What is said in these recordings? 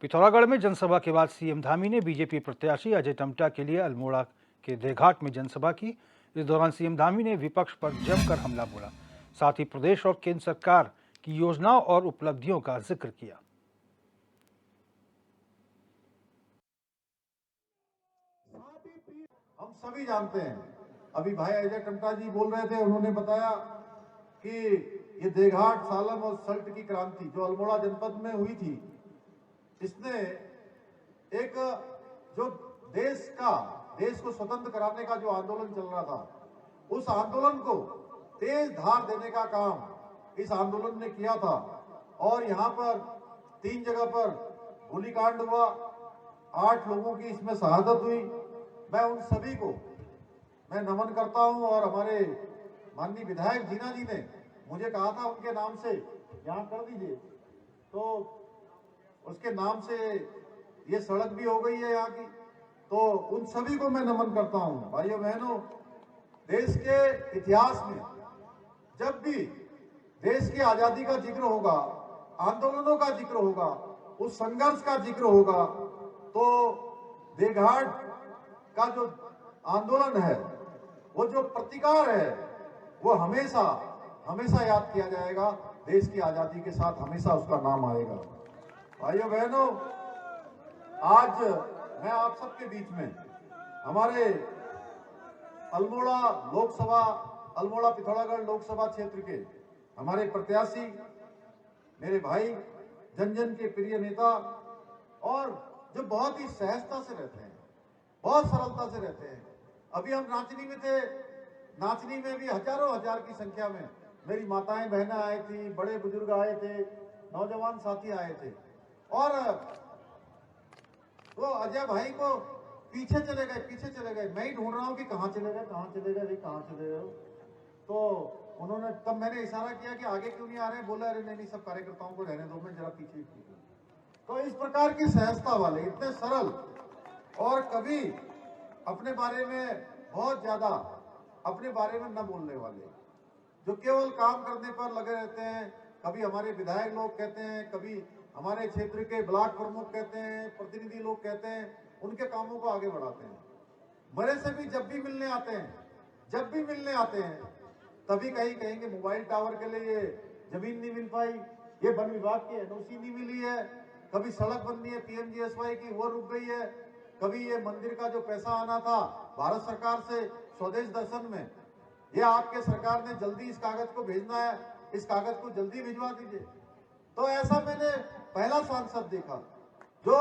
पिथौरागढ़ में जनसभा के बाद सीएम धामी ने बीजेपी प्रत्याशी अजय टम्टा के लिए अल्मोड़ा के देघाट में जनसभा की। इस दौरान सीएम धामी ने विपक्ष पर जमकर हमला बोला। साथ ही प्रदेश और केंद्र सरकार की योजनाओं और उपलब्धियों का जिक्र किया। हम सभी जानते हैं, अभी भाई अजय टम्टा जी बोल रहे थे, उन्होंने बताया कि ये देघाट, सालम और सल्ट की क्रांति जो अल्मोड़ा जनपद में हुई थी, इसने एक जो देश को स्वतंत्र कराने का जो आंदोलन चल रहा था, उस आंदोलन को तेज धार देने का काम इस आंदोलन ने किया था। और यहाँ पर 3 जगह पर गोलीकांड हुआ, 8 लोगों की इसमें शहादत हुई। मैं उन सभी को मैं नमन करता हूं। और हमारे माननीय विधायक जीना जी ने मुझे कहा था उनके नाम से यहाँ कर दीजिए, तो उसके नाम से ये सड़क भी हो गई है यहाँ की। तो उन सभी को मैं नमन करता हूं। भाइयों बहनों, देश के इतिहास में जब भी देश की आजादी का जिक्र होगा, आंदोलनों का जिक्र होगा, उस संघर्ष का जिक्र होगा, तो देघाट का जो आंदोलन है, वो जो प्रतिकार है, वो हमेशा हमेशा याद किया जाएगा। देश की आजादी के साथ हमेशा उसका नाम आएगा। भाइयों बहनों, आज मैं आप सबके बीच में हमारे अल्मोड़ा पिथौरागढ़ लोकसभा क्षेत्र के हमारे प्रत्याशी, मेरे भाई, जन जन के प्रिय नेता, और जो बहुत ही सहजता से रहते हैं, बहुत सरलता से रहते हैं। अभी हम नाचनी में थे, नाचनी में भी हजारों हजार की संख्या में मेरी माताएं बहनें आए थी, बड़े बुजुर्ग आए थे, नौजवान साथी आए थे। और वो अजय भाई को पीछे चले गए। मैं ही ढूंढ रहा हूं कि कहां चले गए तो उन्होंने, तब मैंने इशारा किया कि आगे क्यों नहीं आ रहे। बोले अरे नहीं, सब कार्यकर्ताओं को रहने दो, मैं जरा पीछे। तो इस प्रकार की सहजता वाले, इतने सरल, और कभी अपने बारे में बहुत ज्यादा अपने बारे में न बोलने वाले, जो केवल काम करने पर लगे रहते हैं। कभी हमारे विधायक लोग कहते हैं, कभी हमारे क्षेत्र के ब्लॉक प्रमुख कहते हैं, प्रतिनिधि लोग कहते हैं, उनके कामों को आगे बढ़ाते हैं। मेरे से भी जब भी मिलने आते हैं तभी कहीं कहेंगे मोबाइल टावर के लिए ये जमीन नहीं मिल पाई, ये वन विभाग की एनओसी नहीं मिली है, कभी सड़क बननी है पीएमजीएसवाई की, वो रुक गई है, कभी ये मंदिर का जो पैसा आना था भारत सरकार से स्वदेश दर्शन में, ये आपके सरकार ने जल्दी इस कागज को भेजना है, इस कागज को जल्दी भिजवा दीजिए। तो ऐसा मैंने पहला सांसद देखा जो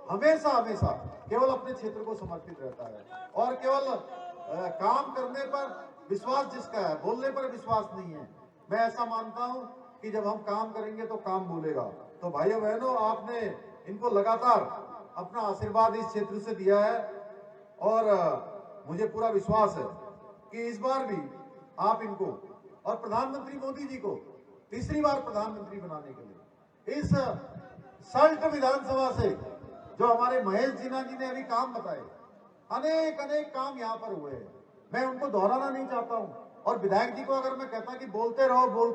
हमेशा केवल अपने क्षेत्र को समर्पित रहता है, और केवल काम करने पर विश्वास जिसका है, बोलने पर विश्वास नहीं है। मैं ऐसा मानता हूं कि जब हम काम करेंगे तो काम बोलेगा। तो भाइयों बहनों, आपने इनको लगातार अपना आशीर्वाद इस क्षेत्र से दिया है, और मुझे पूरा विश्वास है कि इस बार भी आप इनको और प्रधानमंत्री मोदी जी को तीसरी बार प्रधानमंत्री बनाने के लिए इस सल्ट विधानसभा से, जो हमारे महेश जीना जी ने अभी काम बताए, अनेक काम यहाँ पर हुए हैं, मैं उनको दोहराना नहीं चाहता हूँ। और विधायक जी को अगर मैं कहता कि बोलते रहो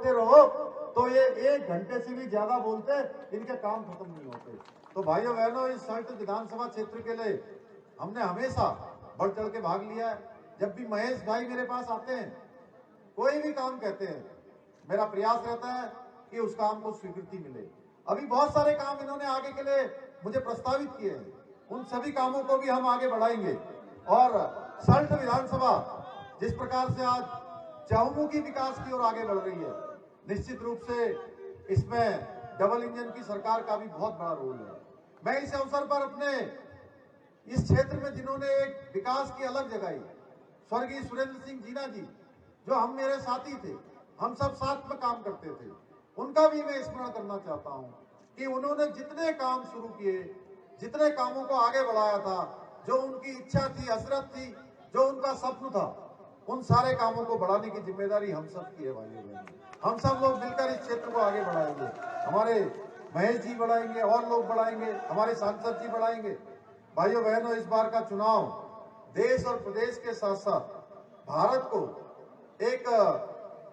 तो ये 1 घंटे से भी ज्यादा बोलते, इनके काम खत्म नहीं होते। तो भाइयों बहनों, इस सल्ट विधानसभा क्षेत्र के लिए हमने हमेशा बढ़ चढ़ के भाग लिया है। जब भी महेश भाई मेरे पास आते हैं, कोई भी काम कहते हैं, मेरा प्रयास रहता है कि उस काम को स्वीकृति मिले। अभी बहुत सारे काम इन्होंने आगे के लिए मुझे प्रस्तावित किए हैं, उन सभी कामों को भी हम आगे बढ़ाएंगे। और सल्ट विधानसभा जिस प्रकार से आज चहुमुखी विकास की ओर आगे बढ़ रही है, निश्चित रूप से इसमें डबल इंजन की सरकार का भी बहुत बड़ा रोल है। मैं इस अवसर पर अपने इस क्षेत्र में जिन्होंने एक विकास की अलग जगाई, स्वर्गीय सुरेंद्र सिंह जीना जी, जो हम मेरे साथी थे, हम सब साथ में काम करते थे, उनका भी मैं स्मरण करना चाहता हूं कि उन्होंने जितने काम शुरू किए, जितने कामों को आगे बढ़ाया था, जो उनकी इच्छा थी, हसरत थी, जो उनका स्वप्न था, उन सारे कामों को बढ़ाने की जिम्मेदारी हम सब की है। भाइयों बहनों, हम सब लोग मिलकर इस क्षेत्र को आगे बढ़ाएंगे। हमारे महेश जी बढ़ाएंगे, और लोग बढ़ाएंगे, हमारे सांसद जी बढ़ाएंगे। भाइयों बहनों, इस बार का चुनाव देश और प्रदेश के साथ साथ भारत को एक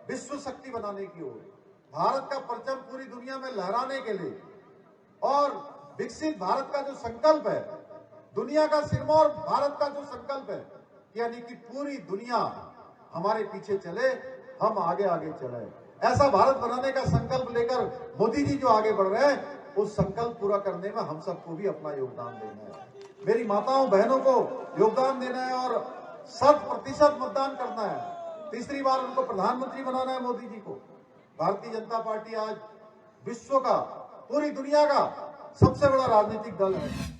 विश्व शक्ति बनाने की ओर, भारत का परचम पूरी दुनिया में लहराने के लिए, और विकसित भारत का जो संकल्प है, दुनिया का सिरमौर भारत का जो संकल्प है, यानी कि पूरी दुनिया हमारे पीछे चले, हम आगे आगे चले, ऐसा भारत बनाने का संकल्प लेकर मोदी जी जो आगे बढ़ रहे हैं, उस संकल्प पूरा करने में हम सबको भी अपना योगदान देना है। मेरी माताओं बहनों को योगदान देना है और 100% मतदान करना है। तीसरी बार उनको प्रधानमंत्री बनाना है मोदी जी को। भारतीय जनता पार्टी आज विश्व का, पूरी दुनिया का सबसे बड़ा राजनीतिक दल है।